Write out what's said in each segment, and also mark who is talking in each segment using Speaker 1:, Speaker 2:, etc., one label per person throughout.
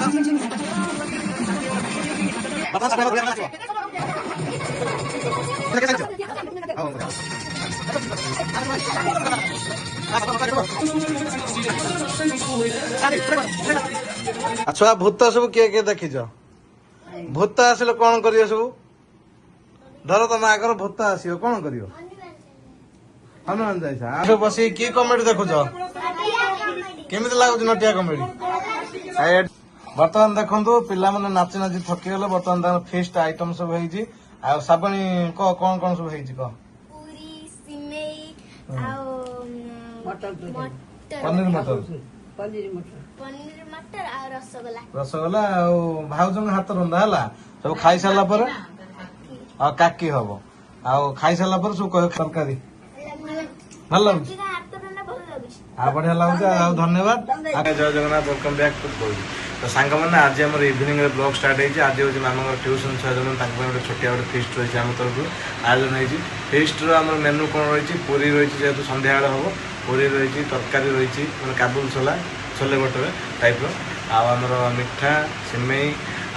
Speaker 1: ଛୁଆ ଭୂତ ସବୁ କିଏ କିଏ ଦେଖିଛ? ଭୂତ ଆସିଲେ କଣ କରିବ ସବୁ? ଧର ତମ ଆଗରେ ଭୂତ ଆସିବ କଣ କରିବ? ହନୁମାନ ଯାଇଛ ସବୁ ବସିକି କି କମେଡି ଦେଖୁଛ? କେମିତି ଲାଗୁଛି ନଟିଆ କମେଡି? ବର୍ତ୍ତମାନ ଦେଖନ୍ତୁ ପିଲାମାନେ ନାଚି ନାଚି ଥକିଗଲେ। ବର୍ତ୍ତମାନ ତାଙ୍କର ଫିଷ୍ଟ ଆଇଟମ ସବୁ ହେଇଛି। ଆଉ ଶ୍ରାବଣୀ କହ କଣ କଣ ସବୁ ହେଇଛି କହ?
Speaker 2: ପୁରୀ, ସିମେଇ ଆଉ
Speaker 1: ପନିର ମଟର
Speaker 2: ଆଉ ରସଗୋଲା।
Speaker 1: ରସଗୋଲା ଆଉ ଭାଉଜଙ୍କ ହାତ ରନ୍ଧା ହେଲା। ସବୁ ଖାଇସାରିଲା ପରେ ଆଉ କାକି ହବ। ଆଉ ଖାଇସାରିଲା ପରେ ସବୁ କହିବ ତରକାରୀ ଭଲ ଲାଗୁଛି। ଆଉ ବଢିଆ ଲାଗୁଛି। ଆଉ ଧନ୍ୟବାଦ। Jay Jagannath, welcome back to blog. ତ ସାଙ୍ଗମାନେ ଆଜି ଆମର ଇଭିନିଂ ରେ ବ୍ଲଗ ଷ୍ଟାର୍ଟ ହେଇଛି। ଆଜି ହଉଛି ମାମାଙ୍କର ଟ୍ୟୁସନ ଛୁଆ ଜଣ, ତାଙ୍କ ପାଇଁ ଗୋଟେ ଛୋଟିଆ ଗୋଟେ ଫିଷ୍ଟ ରହିଛି ଆମ ତରଫରୁ ଆୟୋଜନ ହେଇଛି। ଫିଷ୍ଟର ଆମର ମେନୁ କଣ ରହିଛି? ପୁରୀ ରହିଛି, ଯେହେତୁ ସନ୍ଧ୍ୟାବେଳେ ହବ। ପୁରୀ ରହିଛି, ତରକାରୀ ରହିଛି ମାନେ କାବୁଲ ଛୋଲା, ଛୋଲେ ବଟର ଟାଇପ୍ର, ଆଉ ଆମର ମିଠା, ସିମେଇ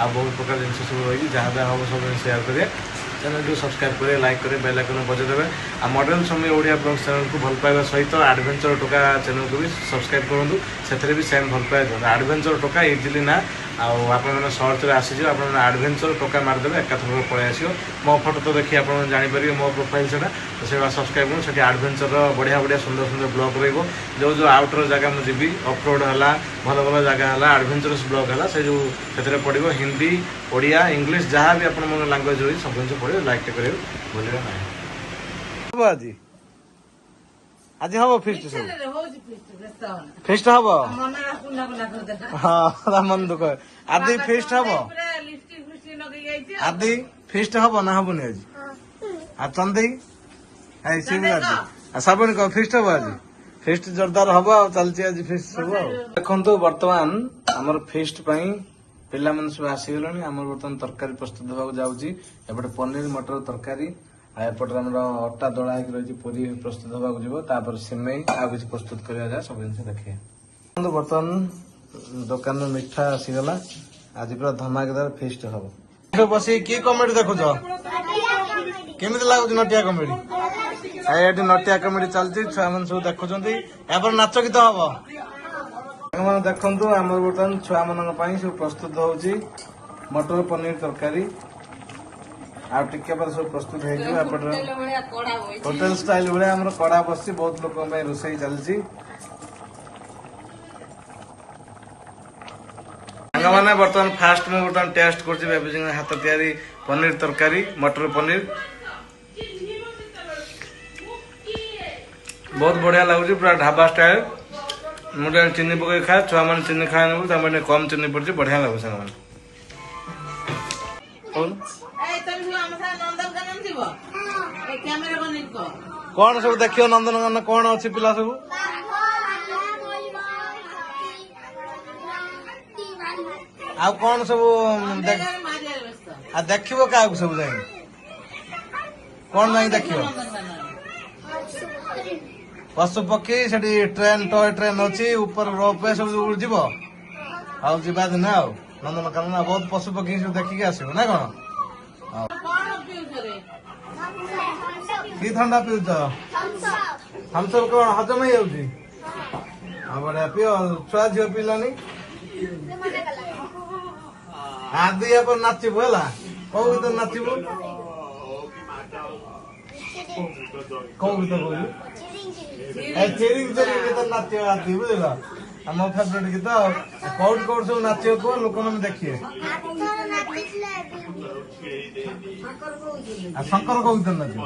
Speaker 1: ଆଉ ବହୁତ ପ୍ରକାର ଜିନିଷ ସବୁ ରହିଛି। ଯାହା ଯାହା ହବ ସବୁ ସେୟାର କରିବା। ଚ୍ୟାନେଲକୁ ସବସ୍କ୍ରାଇବ କରିବେ, ଲାଇକ୍ କରିବେ, ବେଲ୍ ଆଇକନ୍ ବଜାଇଦେବେ। ଆଉ ମଡେଲ ସମୟ ଓଡ଼ିଆ ବ୍ଲଗ୍ ଚ୍ୟାନେଲକୁ ଭଲ ପାଇବା ସହିତ ଆଡଭେଞ୍ଚର ଟୋକା ଚ୍ୟାନେଲକୁ ବି ସବସ୍କ୍ରାଇବ କରନ୍ତୁ। ସେଥିରେ ବି ସେମ୍ ଭଲ ପାଇବା ଦିଅନ୍ତୁ। ଆଡଭେଞ୍ଚର ଟୋକା ଇଜିଲି ନା, ଆଉ ଆପଣମାନେ ସର୍ଚ୍ଚରେ ଆସିଯିବ। ଆପଣମାନେ ଆଡଭେଞ୍ଚର ଟୋକା ମାରିଦେବେ, ଏକାଥରକୁ ପଳେଇ ଆସିବ। ମୋ ଫଟୋ ତ ଦେଖି ଆପଣମାନେ ଜାଣିପାରିବେ ମୋ ପ୍ରୋଫାଇଲ୍ ସେଟା। ତ ସେଟା ସବସ୍କ୍ରାଇବ କରନ୍ତୁ। ସେଠି ଆଡଭେଞ୍ଚରର ବଢ଼ିଆ ବଢ଼ିଆ ସୁନ୍ଦର ସୁନ୍ଦର ବ୍ଲଗ୍ ରହିବ। ଯେଉଁ ଆଉଟର ଜାଗା ମୁଁ ଯିବି, ଅଫରୋଡ଼ ହେଲା, ଭଲ ଭଲ ଜାଗା ହେଲା, ଆଡଭେଞ୍ଚରସ୍ ବ୍ଲଗ୍ ହେଲା, ସେ ଯେଉଁ ସେଥିରେ ପଡ଼ିବ। ହିନ୍ଦୀ, ଓଡ଼ିଆ, ଇଂଲିଶ ଯାହା ବି ଆପଣଙ୍କ ଲାଙ୍ଗୁଏଜ୍ ରହିଛି ସବୁ ଜିନିଷ ପଡ଼ିବ। ଲାଇକ୍ କରିବାକୁ ଭୁଲିବେ ନାହିଁ। ହବ ଆଜି ଆଜି ହବ ଫିଷ୍ଟ ସବୁ ଫିଷ୍ଟ ହବ। ହଁ ମନ ଦୁଃଖ। ଆଦି ଫିଷ୍ଟ ହବ। ଆଦି ଫିଷ୍ଟ ହବ ନା ହବନି ଆଜି? ଆଉ ଚନ୍ଦେଇ ଆଜି ଆଉ ଶ୍ରାବଣୀ କହ ଫିଷ୍ଟ ହବ ଆଜି? ଫିଷ୍ଟ ଜୋରଦାର ହବ। ଆଉ ଚାଲିଛି ଆଜି ଫିଷ୍ଟ ସବୁ। ଆଉ ଦେଖନ୍ତୁ ବର୍ତ୍ତମାନ ଆମର ଫିଷ୍ଟ ପାଇଁ ପିଲାମାନେ ସବୁ ଆସିଗଲେଣି। ଆମର ବର୍ତ୍ତମାନ ତରକାରୀ ପ୍ରସ୍ତୁତ ହେବାକୁ ଯାଉଛି। ଏପଟେ ପନିର ମଟର ତରକାରୀ, ଆଉ ଏପଟରେ ଆମର ଅଟା ଦଳା ହେଇକି ରହିଛି, ପୁରୀ ପ୍ରସ୍ତୁତ ହେବାକୁ ଯିବ। ତାପରେ ସିମେଇ ଆଉ କିଛି ପ୍ରସ୍ତୁତ କରିବା ଯାଏ ସବୁ ଜିନିଷ ଦେଖିବା। ବର୍ତ୍ତମାନ ଦୋକାନରେ ମିଠା ଆସିଗଲା। ଆଜି ପୁରା ଧମାକେଦାର ଫିଷ୍ଟ ହବ। ବସିକି କି କମେଡି ଦେଖୁଛ? କେମିତି ଲାଗୁଛି ନଟିଆ କମେଡି? ଏଠି ନଟିଆ କମେଡି ଚାଲିଛି, ଛୁଆମାନେ ସବୁ ଦେଖୁଛନ୍ତି। ଏପରେ ନାଚ ଗୀତ ହବ। ସାଙ୍ଗମାନେ ଦେଖନ୍ତୁ ଆମର ବର୍ତ୍ତମାନ ଛୁଆମାନଙ୍କ ପାଇଁ ସବୁ ପ୍ରସ୍ତୁତ ହଉଛି ମଟର ପନିର ତରକାରୀ। ଆଉ ଟିକେ ପରେ ସବୁ ପ୍ରସ୍ତୁତ ହେଇଯିବ। ଏପଟରେ ହୋଟେଲ ଷ୍ଟାଇଲ ଭଳିଆ ଆମର କଡା ବସିଛି, ବହୁତ ଲୋକଙ୍କ ପାଇଁ ରୋଷେଇ ଚାଲିଛି। ସାଙ୍ଗମାନେ ବର୍ତ୍ତମାନ ଫାଷ୍ଟ ମୁଁ ବର୍ତ୍ତମାନ ଟେଷ୍ଟ କରୁଛି ବେବିଜିଙ୍କ ହାତ ତିଆରି ପନିର ତରକାରୀ, ମଟର ପନିର। ବହୁତ ବଢିଆ ଲାଗୁଛି, ପୁରା ଢାବା ଷ୍ଟାଇଲ। ମୁଁ ଟିକେ ଚିନି ପକେଇ ଖାଏ, ଛୁଆମାନେ ଚିନି ଖାଏନି ବୋଲି ତାମାନେ କମ ଚିନି ପଡିଛି, ବଢିଆ ଲାଗୁଛି ସାଙ୍ଗମାନେ। କଣ ସବୁ ଦେଖିବ ନନ୍ଦନକାନନ? କଣ ଅଛି ପିଲା ସବୁ? ଆଉ କଣ ସବୁ ଆଉ ଦେଖିବ କାହାକୁ ସବୁ ଯାଇକି? କଣ ଯାଇକି ଦେଖିବ? ପଶୁ ପକ୍ଷୀ, ସେଠି ଟ୍ରେନ, ଟୟ ଟ୍ରେନ ଅଛି, ଉପରେ ରୋପ ସବୁ ଯିବ। ଆଉ ଯିବା ଦିନେ ଆଉ ନନ୍ଦନକାନନ ବହୁତ ପଶୁ ପକ୍ଷୀ ସବୁ ଦେଖିକି ଆସିବ ନା କଣ? କି ଥଣ୍ଡା ପିଉଛ? ଥମ୍ସଅପ କଣ ହଜମ ହେଇଯାଉଛି? ଆଉ ବଢିଆ ପିଅ। ଛୁଆ ଝିଅ ପିଇଲାନି। ଆଦି ପରେ ନାଚିବୁ ହେଲା। କୋଉ ଗୀତ ନାଚିବୁ? କୋଉ ଗୀତ କହୁଛୁ? ଚିରିଙ୍ଗ ଚିରିଙ୍ଗ ଗୀତ ନାଚିବ ଆଦି, ବୁଝିଲ? ଆମ ଫେଭରେଟ ଗୀତ। କୋଉଠି କୋଉଠି ସବୁ ନାଚିବ କୁହ, ଲୋକମାନେ ଦେଖିବେ। ଆଉ ଶଙ୍କର କୋଉ ଗୀତ ନାଚିବ?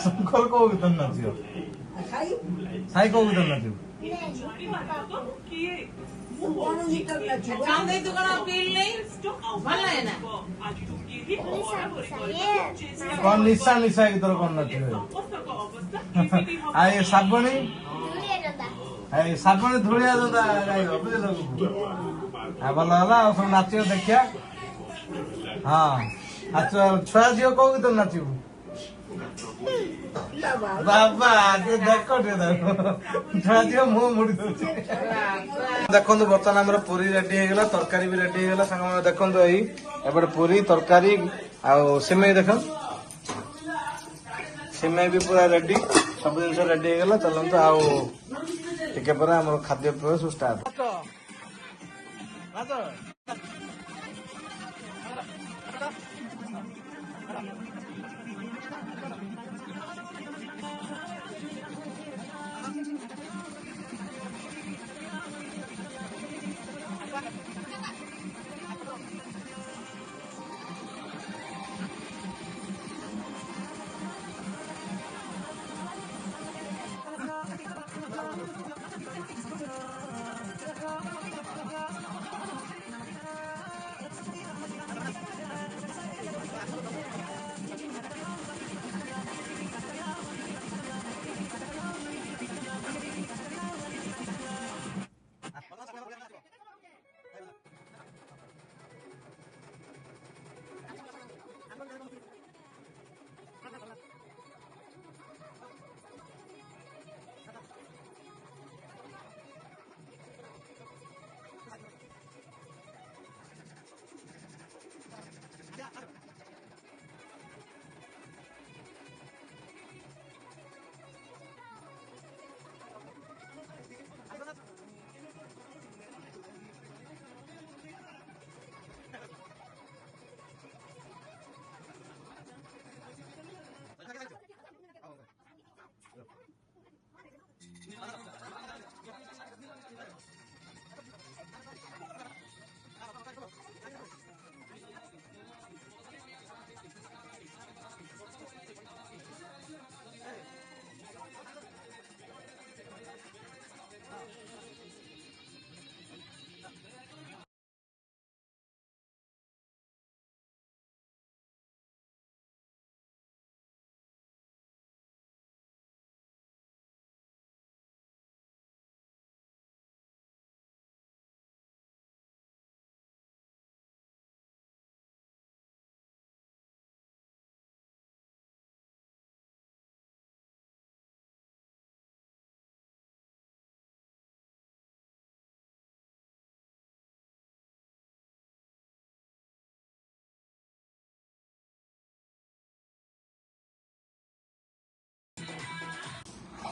Speaker 1: ଶଙ୍କର କୋଉ ଗୀତ ନାଚିବ? ସାଇ କୋଉ ଗୀତ ନାଚିବ? କଣ ନିଶା ନିଶା ଗୀତର କଣ ନାଚିବ? ଆଉ ଏ ଶ୍ରାବଣୀ, ଶ୍ରାବଣୀ ଧୂଳିଆ ଜୋତା ଗାଇବ, ବୁଝିଲ? ଭଲ ହେଲା। ଆଉ ସବୁ ନାଚିବ ଦେଖିବା। ହଁ, ଛୁଆ ଝିଅ କୋଉ ଗୀତ ନାଚିବୁ? ବାବା ଦେଖ ଟିକେ ଛୁଆ ଝିଅ ମୁହଁ ମୁଡି ଦଉଛି। ଦେଖନ୍ତୁ ବର୍ତ୍ତମାନ ଆମର ପୁରୀ ରେଡି ହେଇଗଲା, ତରକାରୀ ବି ରେଡି ହେଇଗଲା। ସାଙ୍ଗମାନେ ଦେଖନ୍ତୁ ଏଇ ଏପଟେ ପୁରୀ ତରକାରୀ ଆଉ ସିମେଇ ଦେଖ, ସିମେଇ ବି ପୁରା ରେଡି, ସବୁ ଜିନିଷ ରେଡି ହେଇଗଲା। ଚାଲନ୍ତୁ ଆଉ ଟିକେ ପରେ ଆମର ଖାଦ୍ୟ ପେୟ ସବୁ ଷ୍ଟାର୍ଟ।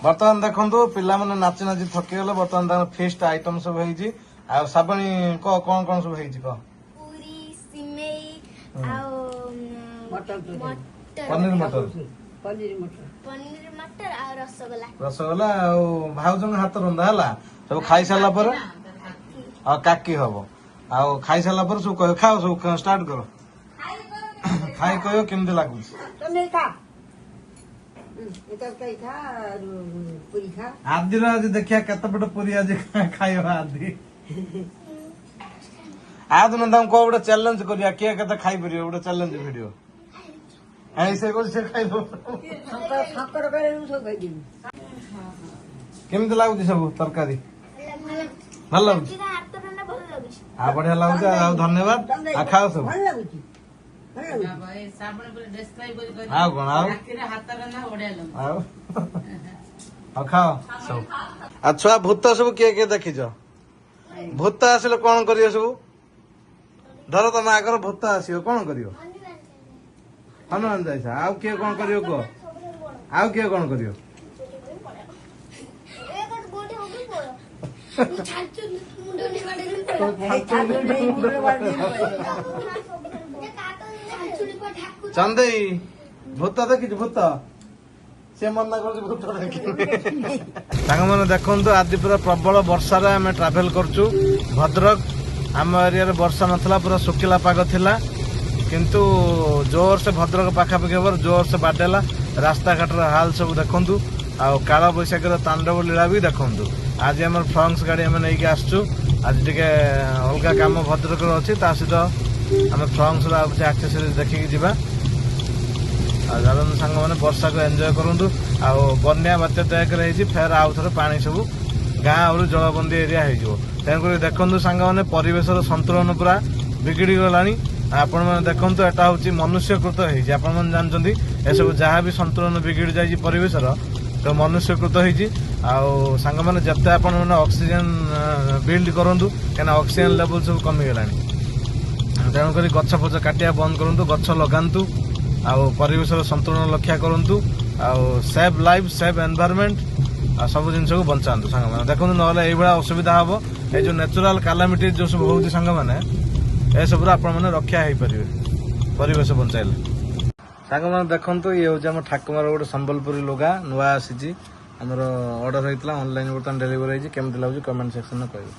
Speaker 1: ବର୍ତ୍ତମାନ ଦେଖନ୍ତୁ ପିଲାମାନେ ନାଚି ନାଚି ଥକିଗଲେ। ବର୍ତ୍ତମାନ ତାଙ୍କର ଫିଷ୍ଟ ଆଇଟମ ସବୁ ହେଇଛି। ଆଉ ସାବଣୀ କହ କଣ କଣ ସବୁ ହେଇଛି କହ?
Speaker 2: ପୁରୀ, ସିମେଇ ଆଉ
Speaker 1: ପନିର ମଟର,
Speaker 2: ପନିର ମଟର ଆଉ ରସଗୋଲା।
Speaker 1: ରସଗୋଲା ଆଉ ଭାଉଜଙ୍କ ହାତ ରନ୍ଧା ହେଲା। ସବୁ ଖାଇସାରିଲା ପରେ ଆଉ କାକି ହବ। ଆଉ ଖାଇସାରିଲା ପରେ ସବୁ କହିବ ଖାଅ, ସବୁ ଷ୍ଟାର୍ଟ କର। ଖାଇ କହିବ କେମିତି ଲାଗୁଛି। ଆଦିର ଆଜି ଦେଖିବା କେତେ ପଟ ପୁରୀ ଆଜି ଖାଇବା ଆଦି। ଆଦିନ ତାଙ୍କୁ କହ ଗୋଟେ ଚ୍ୟାଲେଞ୍ଜ କରିବା, କିଏ କେତେ ଖାଇପାରିବ, ଗୋଟେ ଚ୍ୟାଲେଞ୍ଜ ଭିଡିଓ। ସେ କହୁଛି ସେ ଖାଇଦବ। କେମିତି ଲାଗୁଛି ସବୁ ତରକାରୀ? ଭଲ ଲାଗୁଛି,
Speaker 2: ହାତ ରନ୍ଧା ଭଲ ଲାଗୁଛି।
Speaker 1: ଆଉ ବଢିଆ ଲାଗୁଛି। ଆଉ ଧନ୍ୟବାଦ। ଆଉ ଖାଅ ସବୁ। ଆଉ କଣ ଆଉ ଆଉ ଖାଅ ସବୁ। ଆଉ ଛୁଆ ଭୂତ ସବୁ କିଏ କିଏ ଦେଖିଛ? ଭୂତ ଆସିଲେ କଣ କରିବ ସବୁ? ଧର ତମ ଆଗର ଭୂତ ଆସିବ, କଣ କରିବ? ହନୁମାନ ଯାଇଛ। ଆଉ କିଏ କଣ କରିବ କୁହ? ଆଉ କିଏ କଣ କରିବ? ଚନ୍ଦେଇ ଭୂତ ଦେଖିଛୁ? ଭୂତ ସେ ମନା କରୁଛି ଭୂତ ଦେଖିନି। ସାଙ୍ଗମାନେ ଦେଖନ୍ତୁ ଆଜି ପୁରା ପ୍ରବଳ ବର୍ଷାରେ ଆମେ ଟ୍ରାଭେଲ କରୁଛୁ ଭଦ୍ରକ। ଆମ ଏରିଆରେ ବର୍ଷା ନଥିଲା, ପୁରା ଶୁଖିଲା ପାଗ ଥିଲା। କିନ୍ତୁ ଜୋରସେ ଭଦ୍ରକ ପାଖାପାଖି ହେବାର ଜୋରସେ ବାଡେଇଲା। ରାସ୍ତାଘାଟର ହାଲ ସବୁ ଦେଖନ୍ତୁ। ଆଉ କାଳ ବୈଶାଖୀର ତାଣ୍ଡବ ଲୀଳା ବି ଦେଖନ୍ତୁ। ଆଜି ଆମର ଫ୍ରଙ୍କ୍ସ ଗାଡି ଆମେ ନେଇକି ଆସିଛୁ। ଆଜି ଟିକେ ଅଲଗା କାମ ଭଦ୍ରକରେ ଅଛି, ତା ସହିତ ଆମେ ଫ୍ରଙ୍କ୍ସର ଆଉ କିଛି ଆକ୍ସେସରିଜ ଦେଖିକି ଯିବା। ଆଉ ଚାଲନ୍ତୁ ସାଙ୍ଗମାନେ ବର୍ଷାକୁ ଏନ୍ଜୟ କରନ୍ତୁ। ଆଉ ବନ୍ୟା ବାତ୍ୟା ଟ୍ୟାକରେ ହେଇଛି, ଫେର ଆଉ ଥରେ ପାଣି ସବୁ ଗାଁ ଆହୁରି ଜଳବନ୍ଦୀ ଏରିଆ ହେଇଯିବ। ତେଣୁକରି ଦେଖନ୍ତୁ ସାଙ୍ଗମାନେ ପରିବେଶର ସନ୍ତୁଳନ ପୁରା ବିଗିଡି ଗଲାଣି। ଆପଣମାନେ ଦେଖନ୍ତୁ ଏଟା ହଉଛି ମନୁଷ୍ୟକୃତ ହେଇଛି। ଆପଣମାନେ ଜାଣିଛନ୍ତି ଏସବୁ ଯାହା ବି ସନ୍ତୁଳନ ବିଗିଡି ଯାଇଛି ପରିବେଶର, ସବୁ ମନୁଷ୍ୟକୃତ ହେଇଛି। ଆଉ ସାଙ୍ଗମାନେ ଯେତେ ଆପଣ ମାନେ ଅକ୍ସିଜେନ ବିଲ୍ଡ କରନ୍ତୁ, କାହିଁକିନା ଅକ୍ସିଜେନ ଲେଭେଲ ସବୁ କମିଗଲାଣି। ତେଣୁକରି ଗଛ ଫଛ କାଟିବା ବନ୍ଦ କରନ୍ତୁ, ଗଛ ଲଗାନ୍ତୁ, ଆଉ ପରିବେଶର ସନ୍ତୁଳନ ରକ୍ଷା କରନ୍ତୁ, ଆଉ ସେଭ୍ ଲାଇଫ୍ ସେଭ୍ ଏନଭାରମେଣ୍ଟ, ଆଉ ସବୁ ଜିନିଷକୁ ବଞ୍ଚାନ୍ତୁ ସାଙ୍ଗମାନେ। ଦେଖନ୍ତୁ ନହେଲେ ଏଇଭଳିଆ ଅସୁବିଧା ହବ। ଏଇ ଯୋଉ ନ୍ୟାଚୁରାଲ କାଲାମିଟି ଯୋଉ ସବୁ ହଉଛି ସାଙ୍ଗମାନେ, ଏସବୁରୁ ଆପଣମାନେ ରକ୍ଷା ହେଇପାରିବେ ପରିବେଶ ବଞ୍ଚାଇଲେ। ସାଙ୍ଗମାନେ ଦେଖନ୍ତୁ, ଇଏ ହଉଛି ଆମ ଠାକୁମାର ଗୋଟେ ସମ୍ବଲପୁରୀ ଲୁଗା ନୂଆ ଆସିଛି, ଆମର ଅର୍ଡର ହେଇଥିଲା, ଅନଲାଇନ ବର୍ତ୍ତମାନ ଡେଲିଭରି ହେଇଛି। କେମିତି ଲାଗୁଛି କମେଣ୍ଟ ସେକ୍ସନରେ କହିବେ।